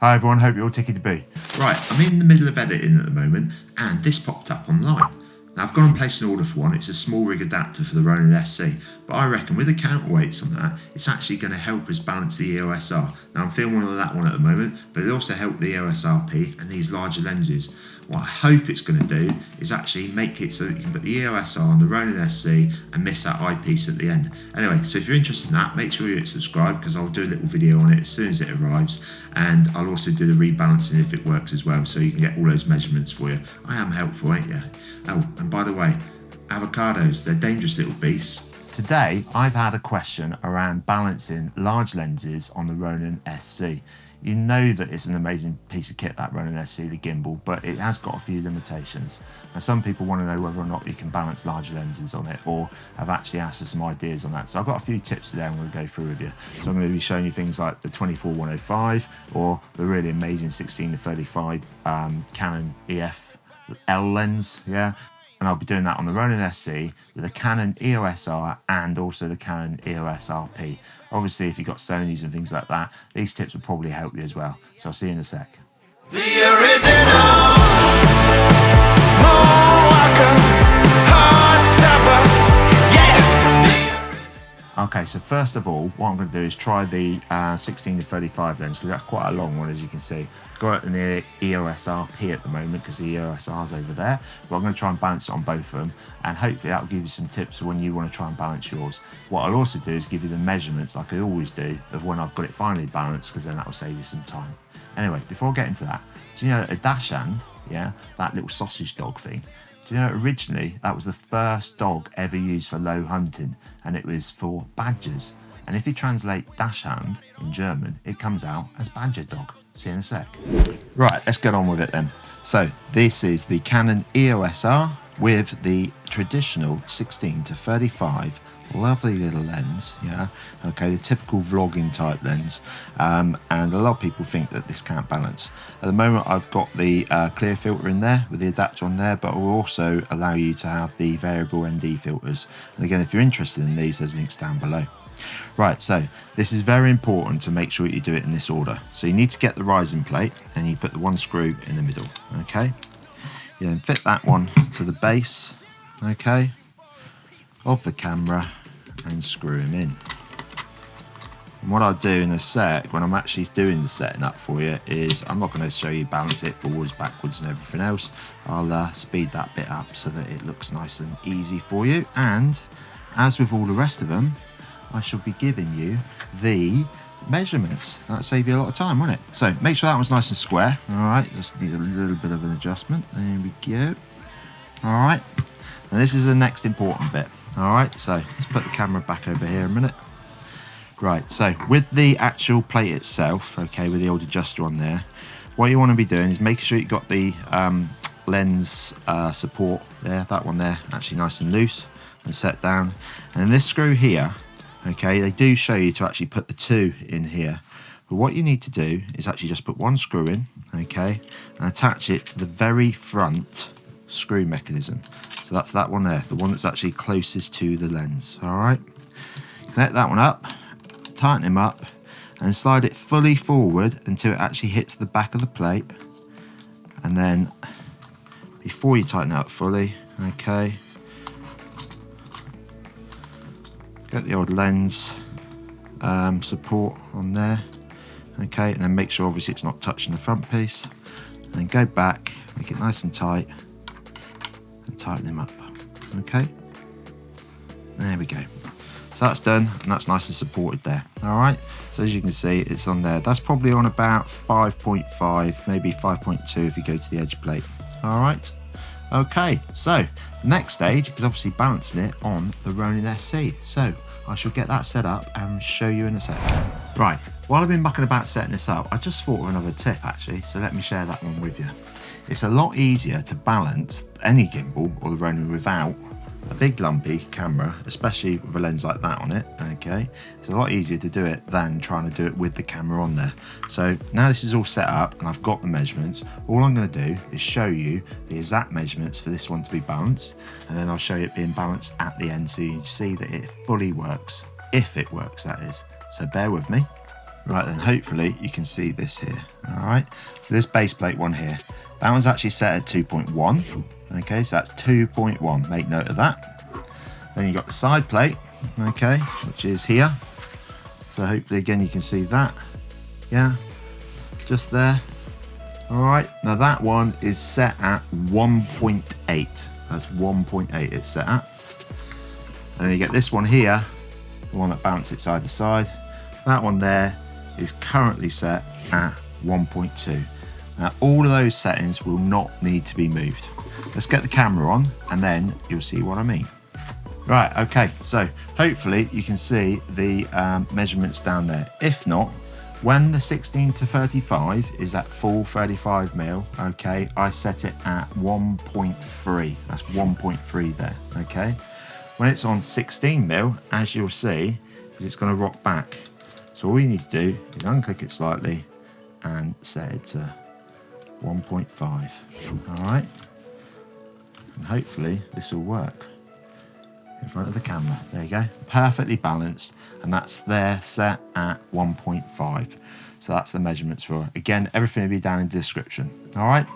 Hi everyone, hope you're all ticky to be. Right, I'm in the middle of editing at the moment and this popped up online. Now I've gone and placed an order for one. It's a small rig adapter for the Ronin-sc, but I reckon with the counterweights on that, it's actually going to help us balance the EOSR. Now I'm filming on that one at the moment, but it also helped the EOSRP and these larger lenses. What I hope it's going to do is actually make it so that you can put the EOSR on the Ronin-sc and miss that eyepiece at the end. Anyway, so if you're interested in that, make sure you hit subscribe because I'll do a little video on it as soon as it arrives, and I'll also do the rebalancing if it works as well, so you can get all those measurements for you. I am helpful, ain't you? Oh, and by the way, avocados, they're dangerous little beasts. Today, I've had a question around balancing large lenses on the Ronin-sc. You know that it's an amazing piece of kit, that Ronin-sc, the gimbal, but it has got a few limitations. Now, some people want to know whether or not you can balance large lenses on it, or have actually asked for some ideas on that. So I've got a few tips today I'm going to go through with you. So I'm going to be showing you things like the 24-105, or the really amazing 16-35 Canon EF L lens, yeah. And I'll be doing that on the Ronin-sc with the Canon EOSR and also the Canon EOSRP. Obviously, if you've got Sonys and things like that, these tips will probably help you as well. So I'll see you in a sec. The original Moroccan hard stopper, yeah. Okay, so first of all, what I'm going to do is try the 16-35 lens, because that's quite a long one, as you can see. I've got it in the EOSRP at the moment because the EOSR's over there, but I'm going to try and balance it on both of them, and hopefully that will give you some tips for when you want to try and balance yours. What I'll also do is give you the measurements, like I always do, of when I've got it finally balanced, because then that will save you some time. Anyway, before I get into that, do you know a dash hand, yeah, that little sausage dog thing? Do you know, originally, that was the first dog ever used for low hunting, and it was for badgers. And if you translate dash hand in German, it comes out as badger dog. See you in a sec. Right, let's get on with it then. So this is the Canon EOSR with the traditional 16-35 lovely little lens, yeah, okay, the typical vlogging type lens, and a lot of people think that this can't balance. At the moment I've got the clear filter in there with the adapter on there, but it will also allow you to have the variable ND filters, and again, if you're interested in these, there's links down below. Right, so this is very important to make sure you do it in this order. So you need to get the rising plate and you put the one screw in the middle, okay, you then fit that one to the base, okay, of the camera and screw him in. And what I'll do in a sec, when I'm actually doing the setting up for you, is I'm not going to show you balance it forwards, backwards and everything else. I'll speed that bit up so that it looks nice and easy for you, and as with all the rest of them, I shall be giving you the measurements. That'll save you a lot of time, won't it? So make sure that one's nice and square. Alright, just need a little bit of an adjustment. There we go. Alright, and this is the next important bit. Alright, so let's put the camera back over here a minute. Right, so with the actual plate itself, okay, with the old adjuster on there, what you want to be doing is making sure you've got the lens support there, that one there, actually nice and loose and set down. And this screw here, okay, they do show you to actually put the two in here. But what you need to do is actually just put one screw in, okay, and attach it to the very front screw mechanism. So that's that one there, the one that's actually closest to the lens. All right, connect that one up, tighten him up, and slide it fully forward until it actually hits the back of the plate. And then before you tighten it up fully, okay, get the old lens support on there, okay, and then make sure obviously it's not touching the front piece, and then go back, make it nice and tight, and tighten him up, okay, there we go. So that's done, and that's nice and supported there. All right, so as you can see, it's on there. That's probably on about 5.5, maybe 5.2 if you go to the edge plate. All right, okay, so next stage is obviously balancing it on the Ronin-sc. So I shall get that set up and show you in a second. Right, while I've been mucking about setting this up, I just thought of another tip actually, so let me share that one with you. It's a lot easier to balance any gimbal or the Ronin without a big lumpy camera, especially with a lens like that on it, okay? It's a lot easier to do it than trying to do it with the camera on there. So now this is all set up and I've got the measurements, all I'm going to do is show you the exact measurements for this one to be balanced, and then I'll show you it being balanced at the end so you see that it fully works, if it works that is. So bear with me. Right then, hopefully you can see this here. All right, so this base plate one here, that one's actually set at 2.1. Okay, so that's 2.1, make note of that. Then you got the side plate, okay, which is here. So hopefully again you can see that, yeah, just there. All right, now that one is set at 1.8. That's 1.8 it's set at. And then you get this one here, the one that bounces it side to side. That one there is currently set at 1.2. Now all of those settings will not need to be moved. Let's get the camera on and then you'll see what I mean. Right, okay, so hopefully you can see the measurements down there. If not, when the 16-35 is at full 35mm, okay, I set it at 1.3. That's 1.3 there, okay? When it's on 16mm, as you'll see, is it's going to rock back. So all you need to do is unclick it slightly and set it to 1.5. All right? And hopefully this will work in front of the camera. There you go, perfectly balanced, and that's there set at 1.5. So that's the measurements for it. Again, everything will be down in the description. All right,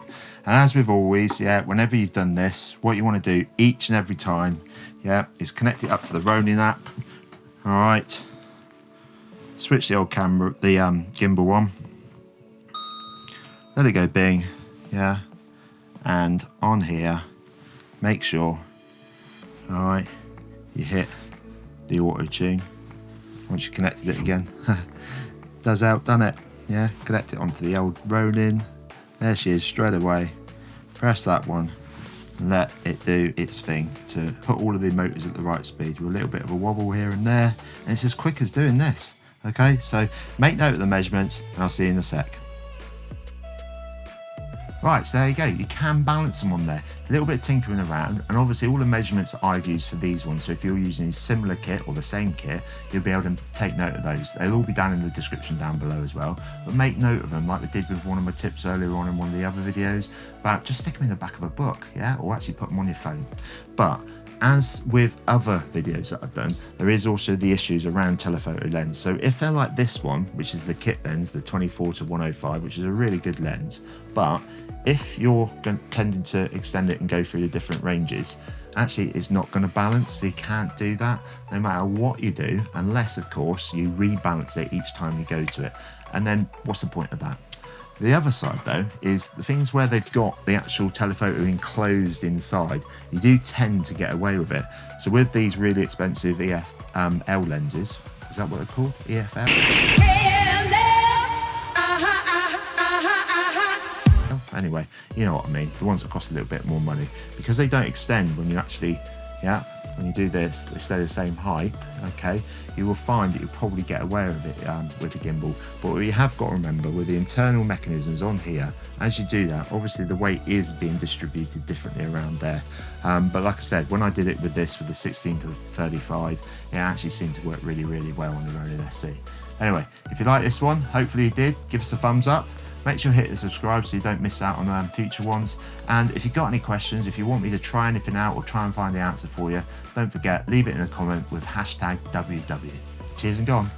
and as with always, yeah, whenever you've done this, what you want to do each and every time, yeah, is connect it up to the Ronin app. All right, switch the old camera, the gimbal on, let it go bing, yeah, and on here, make sure, all right, you hit the auto tune once you connected it again. Does help, doesn't it? Yeah, connect it onto the old Ronin. There she is straight away. Press that one and let it do its thing to put all of the motors at the right speed with a little bit of a wobble here and there. And it's as quick as doing this. Okay, so make note of the measurements and I'll see you in a sec. Right, so there you go, you can balance them on there. A little bit of tinkering around, and obviously all the measurements that I've used for these ones, so if you're using a similar kit or the same kit, you'll be able to take note of those. They'll all be down in the description down below as well, but make note of them like we did with one of my tips earlier on in one of the other videos, about just stick them in the back of a book, yeah, or actually put them on your phone. But as with other videos that I've done, there is also the issues around telephoto lens. So if they're like this one, which is the kit lens, the 24-105, which is a really good lens, but if you're tending to extend it and go through the different ranges, actually it's not going to balance, so you can't do that no matter what you do, unless of course you rebalance it each time you go to it. And then what's the point of that? The other side though is the things where they've got the actual telephoto enclosed inside, you do tend to get away with it. So with these really expensive EFL lenses, is that what they're called? EFL? Anyway, you know what I mean, the ones that cost a little bit more money, because they don't extend when you actually, yeah, when you do this, they stay the same height, okay, you will find that you'll probably get away with it with the gimbal. But what you have got to remember with the internal mechanisms on here, as you do that, obviously the weight is being distributed differently around there. But like I said, when I did it with this, with the 16-35, it actually seemed to work really, really well on the Ronin-sc. Anyway, if you like this one, hopefully you did, give us a thumbs up. Make sure you hit the subscribe so you don't miss out on future ones. And if you've got any questions, if you want me to try anything out or try and find the answer for you, don't forget, leave it in a comment with #WW. Cheers and go on.